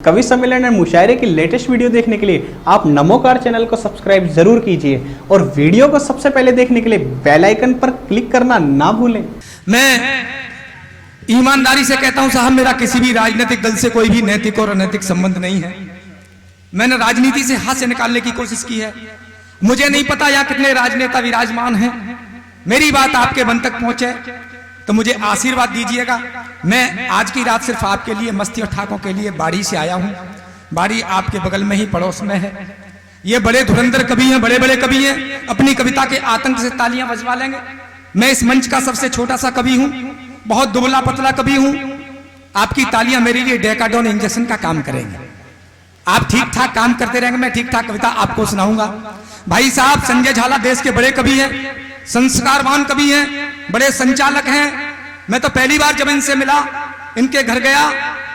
कवि सम्मेलन और मुशायरे की लेटेस्ट वीडियो देखने के लिए आप नमोकार चैनल को सब्सक्राइब जरूर कीजिए और वीडियो को सबसे पहले देखने के लिए बेल आइकन पर क्लिक करना ना भूलें। मैं ईमानदारी से कहता हूं साहब, मेरा किसी भी राजनीतिक दल से कोई भी नैतिक और अनैतिक संबंध नहीं है। मैंने राजनीति से हाथ से निकालने की कोशिश की है। मुझे नहीं पता यहाँ कितने राजनेता विराजमान हैं। मेरी बात आपके मन तक पहुंचे तो मुझे आशीर्वाद दीजिएगा। मैं आज की रात सिर्फ आपके लिए, मस्ती और ठाकों के लिए बाड़ी से आया हूं। बाड़ी आपके बगल में ही, पड़ोस में है। ये बड़े धुरंधर कवि हैं, बड़े बड़े कवि हैं, अपनी कविता के आतंक से तालियां बजवा लेंगे। मैं इस मंच का सबसे छोटा सा कवि हूं, बहुत दुबला पतला कवि हूं। आपकी तालियां मेरे लिए डेकाडोन इंजेक्शन का काम करेंगे। आप ठीक ठाक काम करते रहेंगे, मैं ठीक ठाक कविता आपको सुनाऊंगा। भाई साहब संजय झाला देश के बड़े कवि हैं, संस्कारवान कवि हैं, बड़े संचालक हैं। मैं तो पहली बार जब इनसे मिला, इनके घर गया,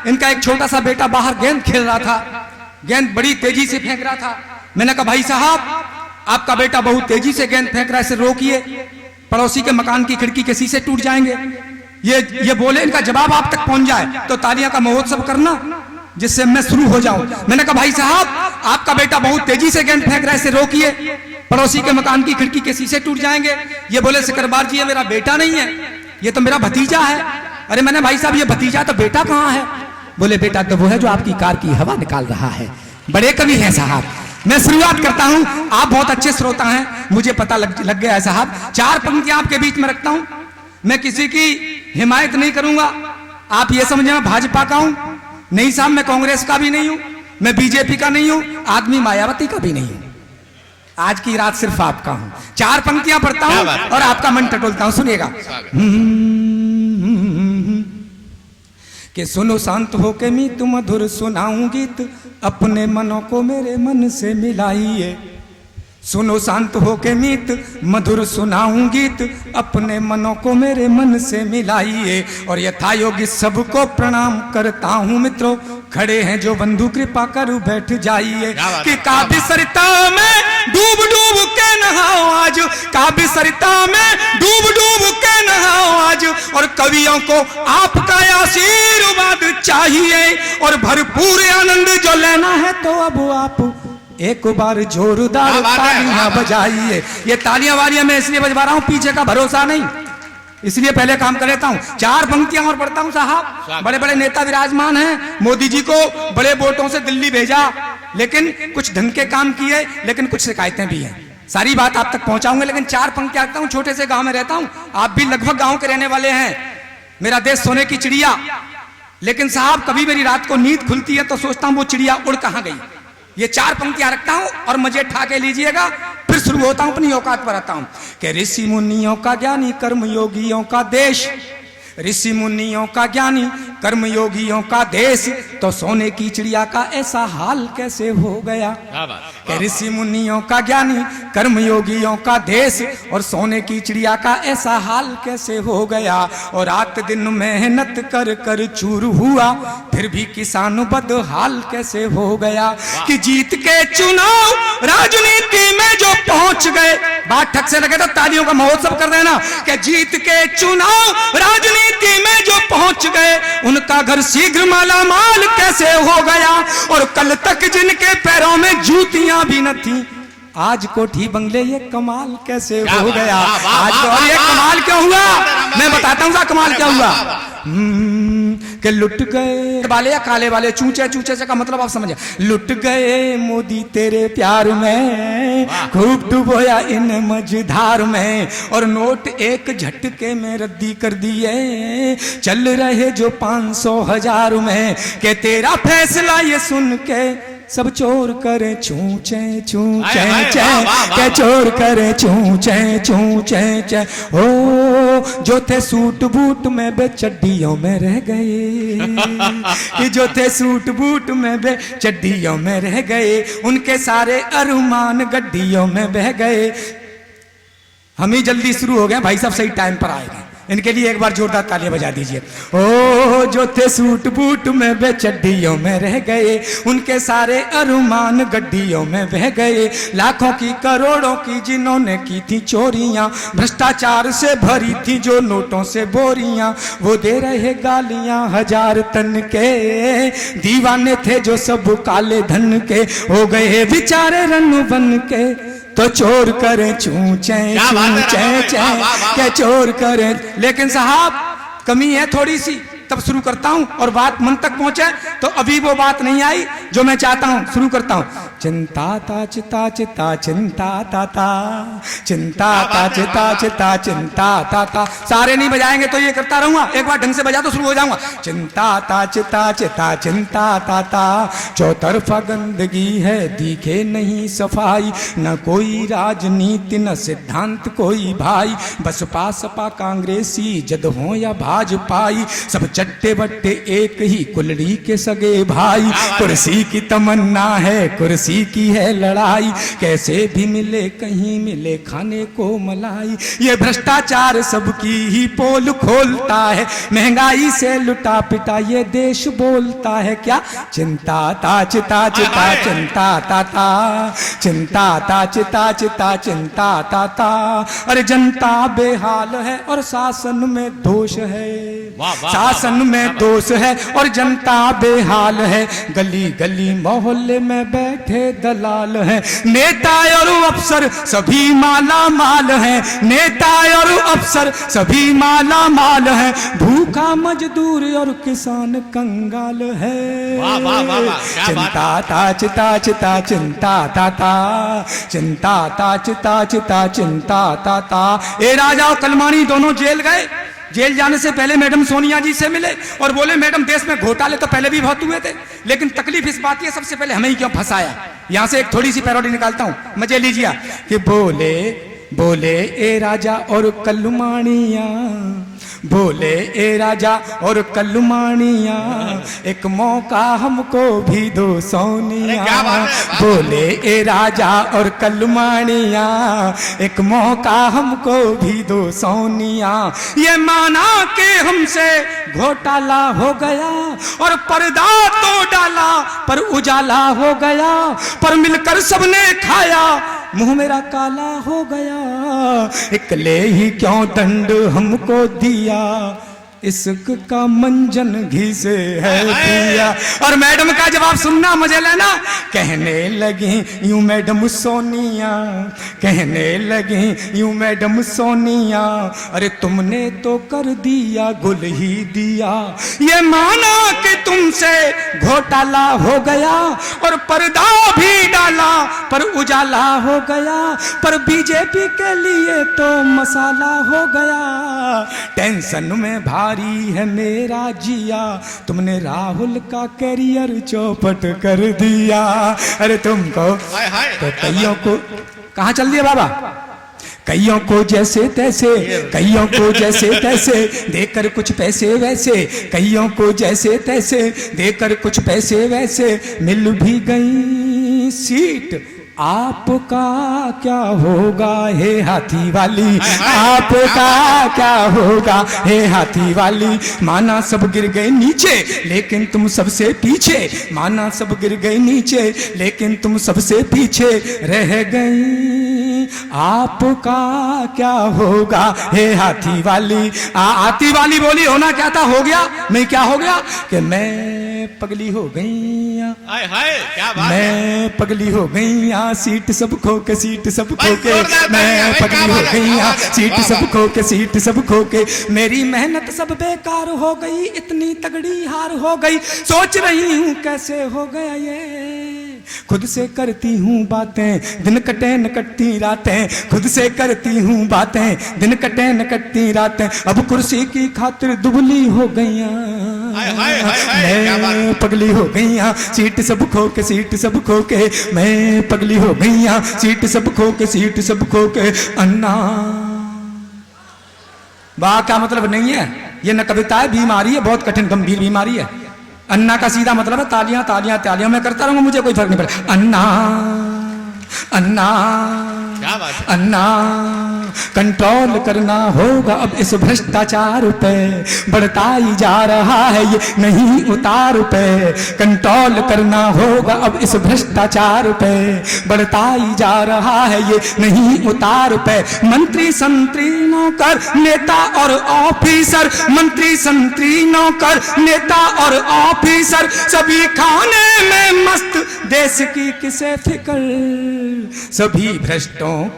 इनका एक छोटा सा बेटा बाहर गेंद खेल रहा था, गेंद बड़ी तेजी से फेंक रहा था। मैंने कहा भाई साहब आपका बेटा बहुत तेजी से गेंद फेंक रहा है, इसे रोकिए, पड़ोसी के मकान की खिड़की के शीशे टूट जाएंगे। ये बोले, इनका जवाब आप तक पहुंच जाए तो तालियां का महोत्सव करना जिससे मैं शुरू हो जाऊं। मैंने कहा भाई साहब आपका बेटा बहुत तेजी से गेंद फेंक रहा है, इसे रोकिए, पड़ोसी के मकान की खिड़की के शीशे टूट जाएंगे। ये बोले सिकरबार जी ये मेरा बेटा नहीं है, ये तो मेरा भतीजा है। अरे मैंने भाई साहब ये भतीजा तो बेटा कहाँ है? बोले बेटा तो वो है जो आपकी कार की हवा निकाल रहा है। बड़े कवि हैं साहब। मैं शुरुआत करता हूं, आप बहुत अच्छे श्रोता हैं, मुझे पता लग गया है साहब। चार पंक्तियां आपके बीच में रखता हूं। मैं किसी की हिमायत नहीं करूंगा, आप ये समझे मैं भाजपा का हूं नहीं साहब, मैं कांग्रेस का भी नहीं हूं, मैं बीजेपी का नहीं हूं, आदमी मायावती का भी नहीं हूं। आज की रात सिर्फ आपका हूं। चार पंक्तियां पढ़ता हूं और आपका मन टटोलता हूं, सुनिएगा। कि सुनो शांत हो के मी तुम मधुर सुनाऊं गीत, अपने मनों को मेरे मन से मिलाइए। सुनो शांत हो के मीत मधुर सुनाऊं गीत, अपने मनों को मेरे मन से मिलाइए। और यथायोग्य सबको प्रणाम करता हूं मित्रों, खड़े हैं जो बंधु कृपा कर बैठ जाइए। कि काव्य सरिता में डूब डूब के नहाओ आज, काव्य सरिता में डूब डूब के नहाओ आज। और कवियों को आपका आशीर्वाद चाहिए और भरपूर आनंद जो लेना है तो अब आप एक बार जोरदार तालियां बजाइए। ये तालियां वालियां मैं इसलिए बजवा रहा हूं, पीछे का भरोसा नहीं, इसलिए पहले काम कर लेता हूं। चार पंक्तियां और पढ़ता हूं साहब। बड़े बड़े नेता विराजमान हैं, मोदी जी को बड़े वोटों से दिल्ली भेजा, लेकिन कुछ ढंग के काम किए, लेकिन कुछ शिकायतें भी हैं। सारी बात आप तक पहुंचाऊंगा, लेकिन चार पंक्तियां रखता हूं। छोटे से गांव में रहता हूं, आप भी लगभग गांव के रहने वाले हैं। मेरा देश सोने की चिड़िया, लेकिन साहब कभी मेरी रात को नींद खुलती है तो सोचता हूं वो चिड़िया उड़ कहां गई। ये चार पंक्तियां रखता हूं और मजे ठाके लीजिएगा, फिर शुरू होता हूं, अपनी औकात पर आता हूं। कि ऋषि मुनियों का ज्ञानी कर्म योगियों का देश, ऋषि मुनियों का ज्ञानी कर्म योगियों का देश, तो सोने की चिड़िया का ऐसा हाल कैसे हो गया। कि ऋषि मुनियों का ज्ञानी कर्म योगियों का देश, और सोने की चिड़िया का ऐसा हाल कैसे हो गया। और रात दिन मेहनत कर कर चूर हुआ, फिर भी किसान बदहाल कैसे हो गया। कि जीत के चुनाव राजनीति में जो पहुंच गए, बात ठक से लगे तो तालियों का महोत्सव कर देना। कि जीत के चुनाव राजनीति में जो पहुंच गए, उनका घर शीघ्र माला माल कैसे हो गया। और कल तक जिनके पैरों में जूतियां भी न थी, आज कोठी बंगले ये कमाल कैसे हो गया। आज तो और ये कमाल क्यों हुआ, मैं बताता हूँ कमाल क्या हुआ। कि लुट गए वाले या काले वाले, चूचे चूचे से का मतलब आप समझे। लुट गए मोदी तेरे प्यार में, खूब डुबोया इन मझधार में। और नोट एक झटके में रद्दी कर दिए, चल रहे जो 500 1000 में। के तेरा फैसला ये सुन के सब चोर करे चूचे चूचे चे, के चोर करे चूचे चूचे चे। हो जो थे सूट बूट में बे चड्डियों में रह गए, कि जो थे सूट बूट में बे चड्डियों में रह गए, उनके सारे अरमान गड्डियों में बह गए। हम ही जल्दी शुरू हो गए भाई साहब, सही टाइम पर आएंगे। इनके लिए एक बार जोरदार तालियां बजा दीजिए। ओ जो थे सूट बूट में बेचड्डियों में रह गए, उनके सारे अरमान गड्डियों में बह गए। लाखों की करोड़ों की जिन्होंने की थी चोरियां, भ्रष्टाचार से भरी थी जो नोटों से बोरियां, वो दे रहे गालियां 1000 तन के। दीवाने थे जो सब काले धन के, हो गए बेचारे रन बन के। तो चोर करें चूचे चूचे क्या चोर करें। लेकिन साहब कमी है थोड़ी सी, तब शुरू करता हूं और बात मन तक पहुंचे। तो अभी वो बात नहीं आई जो मैं चाहता हूं, शुरू करता हूं। चिंता ता चिता चिता चिंता ताता, चिंता ता चिता चिता चिंता ताता। सारे नहीं बजाएंगे तो ये करता रहूंगा, एक बार ढंग से बजा तो शुरू हो जाऊंगा। चिंता ता चिता चिता चिंता ताता, चौतरफा गंदगी है दिखे नहीं सफाई, न कोई राजनीति न सिद्धांत कोई भाई, बसपा सपा कांग्रेसी जद हो या भाजपाई, सब चट्टे बट्टे एक ही कुलड़ी के सगे भाई। कुर्सी की तमन्ना है कुर्सी की है लड़ाई, कैसे भी मिले कहीं मिले खाने को मलाई। ये भ्रष्टाचार सबकी ही पोल खोलता है, महंगाई से लुटा पिटा ये देश बोलता है क्या। चिंता ता चिता चिता चिंता ताता, चिंता ता चिता चिता चिंता ताता। अरे जनता बेहाल है और शासन में दोष है, शासन में दोष है और जनता बेहाल है। गली गली मोहल्ले में बैठे दलाल है, नेता और अफसर सभी माला माल है, नेता और अफसर सभी माला माल है। भूखा मजदूर और किसान कंगाल है। चिंता ता चिता चिता चिंता ताता, चिंता ता चिता चिता चिंता ताता। ए राजा और कलमानी दोनों जेल गए। जेल जाने से पहले मैडम सोनिया जी से मिले और बोले मैडम देश में घोटाले तो पहले भी बहुत हुए थे, लेकिन तकलीफ इस बात की सबसे पहले हमें ही क्यों फंसाया। यहां से एक थोड़ी सी पैरोडी निकालता हूं, मजे लीजिए। कि बोले बोले ए राजा और कलमानिया, बोले ए राजा और कलमानिया, एक मौका हमको भी दो सोनिया। बोले ए राजा और कलमानिया, एक मौका हमको भी दो सोनिया। ये माना कि हमसे घोटाला हो गया और पर्दा तो डाला पर उजाला हो गया, पर मिलकर सबने खाया मुंह मेरा काला हो गया। इकले ही क्यों दंड हमको दिया, इश्क का मंजन घी से है दिया। और मैडम का जवाब सुनना मजे लेना। कहने लगी यूं मैडम सोनिया, कहने लगी यूं मैडम सोनिया, अरे तुमने तो कर दिया गुल ही दिया। ये माना कि तुमसे घोटाला हो गया और पर्दा भी डाला पर उजाला हो गया, पर बीजेपी के लिए तो मसाला हो गया। टेंशन में भारी है मेरा जिया, तुमने राहुल का करियर चौपट कर दिया। अरे तुमको तो कईयों को कहां चल दिया बाबा, कईयों को जैसे तैसे, कईयों को जैसे तैसे देकर कुछ पैसे वैसे, कईयों को जैसे तैसे देकर कुछ पैसे वैसे, मिल भी गई सीट। आपका क्या होगा हे हाथी वाली, आपका क्या होगा हे हाथी वाली। माना सब गिर गए नीचे लेकिन तुम सबसे पीछे, माना सब गिर गए नीचे लेकिन तुम सबसे पीछे रह गई। आपका क्या होगा हे हाथी वाली। हाथी वाली बोली होना क्या था, हो गया। मैं क्या हो गया कि मैं पगली हो गई, क्या बात मैं पगली हो गई, सीट सब खो के, सीट सब खो के, मैं पगली हो गई, सीट सब खो के, सीट सब खो के। मेरी मेहनत सब बेकार हो गई, इतनी तगड़ी हार हो गई, सोच रही हूँ कैसे हो गया ये। खुद से करती हूँ बातें दिन कटे न कटती रातें, खुद से करती हूँ बातें दिन कटे न कटती रातें। अब कुर्सी की खातिर दुबली हो गई, मैं पगली हो गई, सीट सब खो के, सीट सब खो के, मैं पगली हो गई, सीट सब खो के, सीट सब खो के। अन्ना वाह क्या मतलब नहीं है, ये न कविता है, बीमारी है, बहुत कठिन गंभीर बीमारी है। अन्ना का सीधा मतलब है तालियां तालियां तालियां, मैं करता रहूंगा मुझे कोई फर्क नहीं पड़ेगा। अन्ना अन्ना क्या बात है? अन्ना कंट्रोल करना होगा अब इस भ्रष्टाचार पे, बढ़ता ही जा रहा है ये नहीं उतार पे। कंट्रोल करना होगा अब इस भ्रष्टाचार पे, बढ़ता ही जा रहा है ये नहीं उतार पे। मंत्री संतरी नौकर नेता और ऑफिसर, मंत्री संतरी नौकर नेता और ऑफिसर, सभी खाने में मस्त, देश की किसे फिक्र। सभी भ्रष्टों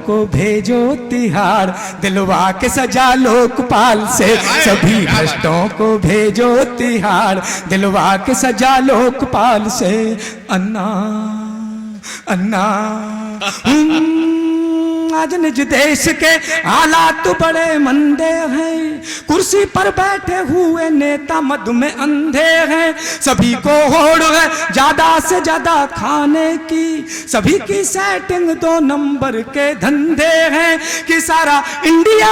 को भेजो तिहाड़, दिलवा के सजा लोकपाल से। सभी भ्रष्टों को भेजो तिहाड़, दिलवा के सजा लोकपाल से। अन्ना अन्ना आज निज देश के हालात बड़े मंदे हैं, कुर्सी पर बैठे हुए नेता मद में अंधे हैं। सभी को होड़ है ज्यादा से ज्यादा खाने की, सभी की सेटिंग 2 नंबर के धंधे हैं कि सारा इंडिया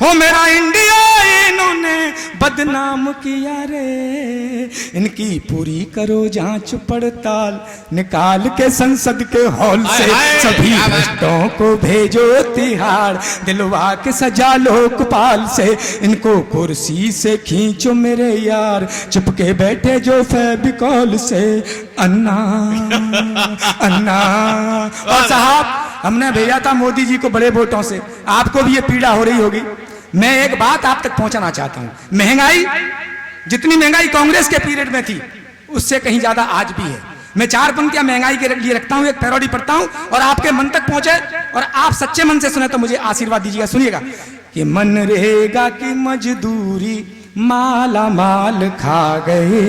ओ मेरा इंडिया इन्होंने बदनाम किया रे। इनकी पूरी करो जांच पड़ताल, निकाल के संसद के हॉल से। सभी भ्रष्टों को भेजो तिहाड़, दिलवा के सजा लोकपाल से। इनको कुर्सी से खींचो मेरे यार, चिपके बैठे जो फेविकॉल से। अन्ना अन्ना। और साहब हमने भेजा था मोदी जी को बड़े वोटों से, आपको भी ये पीड़ा हो रही होगी। मैं एक बात आप तक पहुंचाना चाहता हूं, महंगाई जितनी महंगाई कांग्रेस के पीरियड में थी उससे कहीं ज्यादा आज भी है। मैं 4 पंक्तियां महंगाई के लिए रखता हूं, एक पैरोडी पढ़ता हूं और आपके मन तक पहुंचे और आप सच्चे मन से सुने तो मुझे आशीर्वाद दीजिएगा। सुनिएगा कि मनरेगा की मजदूरी माला माल खा गए,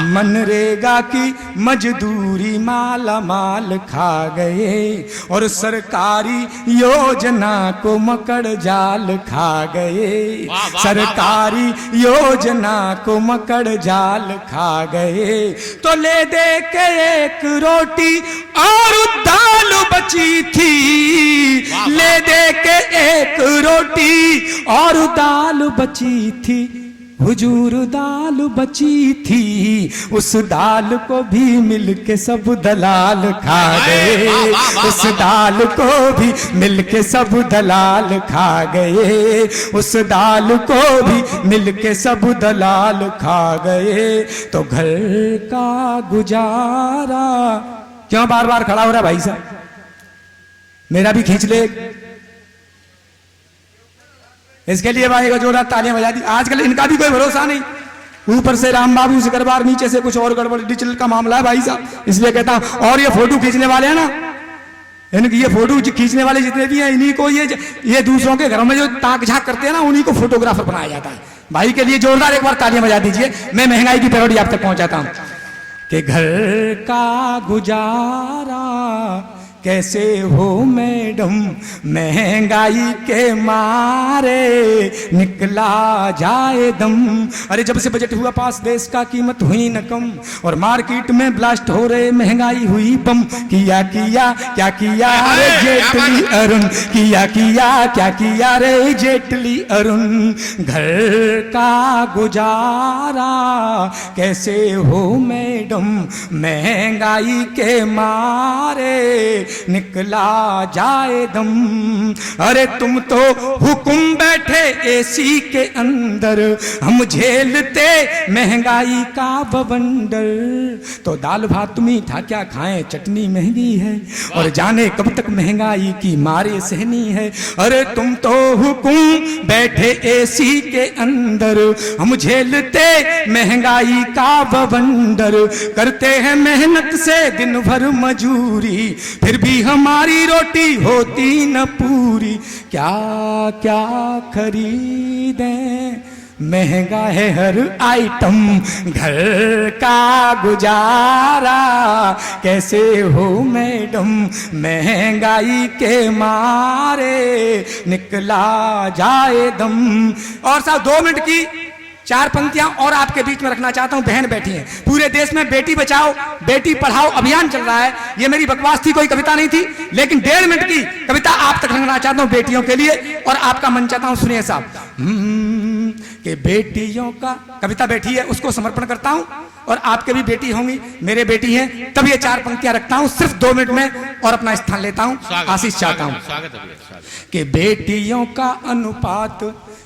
मनरेगा की मजदूरी माला माल खा गए, और सरकारी योजना को मकड़ जाल खा गए। सरकारी योजना को मकड़ जाल खा गए। तो ले दे के एक रोटी और दाल बची थी, ले दे के एक रोटी और दाल बची थी, हुजूर दाल बची थी, उस दाल को भी मिलके सब दलाल खा गए। उस दाल को भी मिलके सब दलाल खा गए। उस दाल को भी मिलके सब दलाल खा गए। तो घर का गुजारा क्यों बार बार खड़ा हो रहा है भाई साहब, मेरा भी खींच ले। इसके लिए भाई का जोरदार तालियां बजा दी। आजकल इनका भी कोई भरोसा नहीं, ऊपर से राम बाबू सिकरबार, नीचे से कुछ और गड़बड़, डिजिटल का मामला है भाई साहब। इसलिए कहता हूं, और ये फोटो खींचने वाले हैं ना, इनकी ये फोटो खींचने वाले जितने भी हैं, इन्हीं को ये दूसरों के घरों में जो ताक झांक करते हैं ना, उन्हीं को फोटोग्राफर बनाया जाता है। भाई के लिए जोरदार एक बार तालियां बजा दीजिए। मैं महंगाई की पैरोडी आप तक पहुंचाता हूं कि घर का गुजारा कैसे हो मैडम, महंगाई के मारे निकला जाए दम। अरे जब से बजट हुआ पास देश का कीमत हुई न कम, और मार्केट में ब्लास्ट हो रहे महंगाई हुई बम। किया किया क्या किया रे जेटली अरुण, किया किया क्या किया रे जेटली अरुण। घर का गुजारा कैसे हो मैडम, महंगाई के मारे निकला जाए दम। अरे तुम तो हुकुम बैठे एसी के अंदर, हम झेलते महंगाई का बवंडर। तो दाल भात मीठा क्या खाएं, चटनी महंगी है, और जाने कब तक महंगाई की मारे सहनी है। अरे तुम तो हुकुम बैठे एसी के अंदर, हम झेलते महंगाई का बवंडर। करते हैं मेहनत से दिन भर मजूरी, फिर भी हमारी रोटी होती न पूरी। क्या क्या खरीदें, महंगा है हर आइटम। घर का गुजारा कैसे हो मैडम, महंगाई के मारे निकला जाए दम। और साहब 2 मिनट की 4 पंक्तियां और आपके बीच में रखना चाहता हूं। बहन बैठी हैं, पूरे देश में बेटी बचाओ बेटी पढ़ाओ अभियान चल रहा है। ये मेरी बकवास थी, कोई कविता नहीं थी, लेकिन 1.5 मिनट की कविता आप तक रखना चाहता हूं बेटियों के लिए, और आपका मन चाहता हूं सुनिए साहब। कि बेटियों का, कविता बैठी है उसको समर्पण करता हूं, और आपके भी बेटी होंगी, मेरे बेटी हैं, तब ये 4 पंक्तियां रखता हूं सिर्फ 2 मिनट में और अपना स्थान लेता हूं, आशीष चाहता हूं कि बेटियों का अनुपात,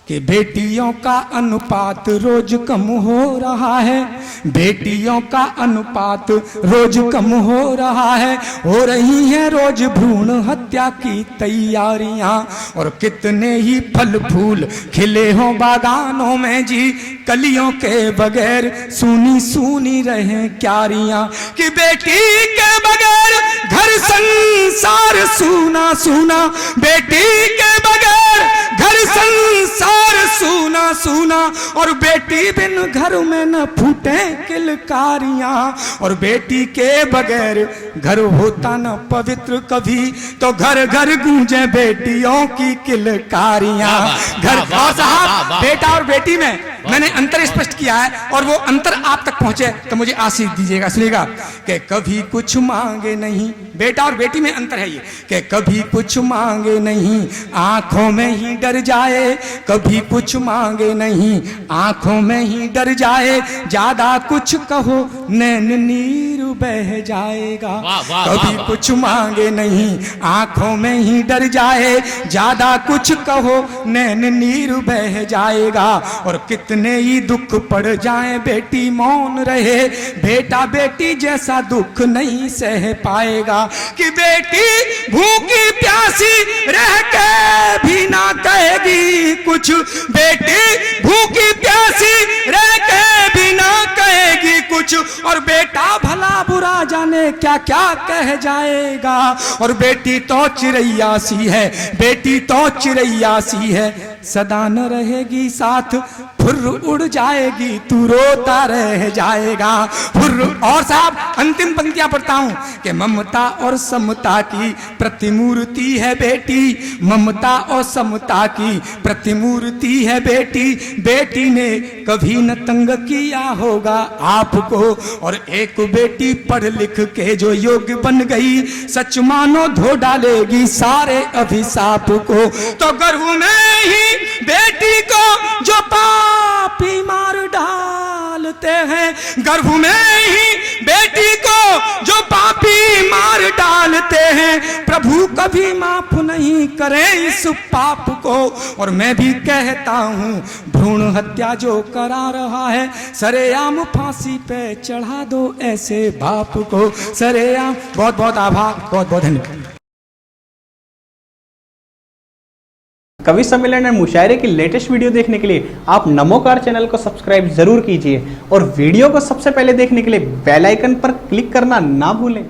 कि बेटियों का अनुपात रोज कम हो रहा है, बेटियों का अनुपात रोज कम हो रहा है, हो रही है रोज भ्रूण हत्या की तैयारियां, और कितने ही फल फूल खिले हो बागानों में जी, कलियों के बगैर सूनी सूनी रहे क्यारियां, कि बेटी के बगैर घर संसार सूना सूना, बेटी के बगैर घर संसार सूना सूना, और बेटी बिन घर में न फूटे किलकारियां, और बेटी के बगैर घर होता न पवित्र कभी, तो घर घर गूंजे बेटियों की किलकारियां। घर और साहब बेटा और बेटी में मैंने अंतर स्पष्ट किया है, और वो अंतर आप तक पहुंचे तो मुझे आशीष दीजिएगा। सुनिएगा कि कभी कुछ मांगे नहीं, बेटा और बेटी में अंतर है ये, कि कभी कुछ मांगे नहीं आंखों में ही डर जाए, कभी कुछ मांगे नहीं आंखों में ही डर जाए, ज्यादा कुछ कहो नैन नीर बह जाएगा, कभी कुछ मांगे नहीं आंखों में ही डर जाए, ज्यादा कुछ कहो नैन नीर बह जाएगा, और कितने ही दुख पड़ जाए बेटी मौन रहे, बेटा बेटी जैसा दुख नहीं सह पाएगा, कि बेटी भूखी प्यासी रह के भी ना कहेगी कुछ, बेटी भूखी प्यासी रह के भी ना कहेगी कुछ, और बेटा भला बुरा जाने क्या क्या कह जाएगा, और बेटी तो चिड़ैया सी है, बेटी तो चिड़ैया सी है, सदा न रहेगी साथ, फुर्र उड़ जाएगी तू रोता रह जाएगा, फुर्र। और साहब अंतिम पंक्तियां पढ़ता हूं कि ममता और समता की प्रतिमूर्ति है बेटी, ममता और समता की प्रतिमूर्ति है बेटी, बेटी ने कभी न तंग किया होगा आपको, और एक बेटी पढ़ लिख के जो योग्य बन गई, सच मानो धो डालेगी सारे अभिशाप को, तो गर्भ में ही बेटी को जो पापी मार डालते हैं, गर्भ में ही बेटी को जो पापी मार डालते हैं, प्रभु कभी माफ नहीं करे इस पाप को, और मैं भी कहता हूँ भ्रूण हत्या जो करा रहा है, सरेआम फांसी पे चढ़ा दो ऐसे बाप को, सरेआम। बहुत बहुत आभार, बहुत बहुत धन्यवाद। कवि सम्मेलन और मुशायरे की लेटेस्ट वीडियो देखने के लिए आप नमोकार चैनल को सब्सक्राइब जरूर कीजिए, और वीडियो को सबसे पहले देखने के लिए बेल आइकन पर क्लिक करना ना भूलें।